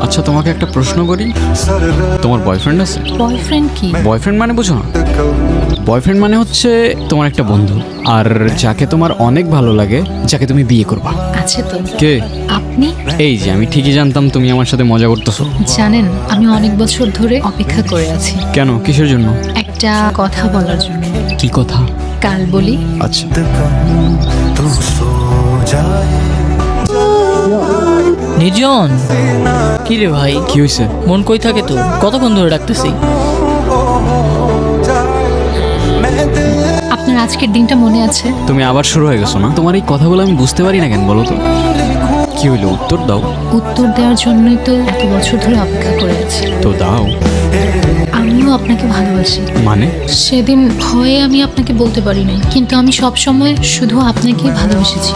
আচ্ছা তোমাকে একটা প্রশ্ন করি, তোমার বয়ফ্রেন্ড আছে? বয়ফ্রেন্ড কি? বয়ফ্রেন্ড মানে বুঝো না? বয়ফ্রেন্ড মানে হচ্ছে তোমার একটা বন্ধু, আর যাকে তোমার অনেক ভালো লাগে, যাকে তুমি বিয়ে করবা। আছে তো। কে? আপনি? এই যে আমি ঠিকই জানতাম তুমি আমার সাথে মজা করতেছো। জানেন আমি অনেক বছর ধরে অপেক্ষা করে আছি কেন, কিসের জন্য? একটা কথা বলার জন্য। কি কথা? কাল বলি। আচ্ছা। নির্জন, কি রে ভাই, কি হয়েছে? মন কই থাকে তো? কতক্ষণ ধরে ডাকতেছি। আপনার আজকের দিনটা মনে আছে? তুমি আবার শুরু হয়ে গেছো না? তোমার এই কথাগুলো আমি বুঝতে পারি না কেন বলো তো? কি হইলো, উত্তর দাও। উত্তর দেওয়ার জন্যই তো এত বছর ধরে অপেক্ষা করে আছি। তো দাও। আমিও আপনাকে ভালোবাসি। মানে? সেদিন ভয়ে আমি আপনাকে বলতে পারি নাই, কিন্তু আমি সব সময় শুধু আপনাকেই ভালোবেসেছি।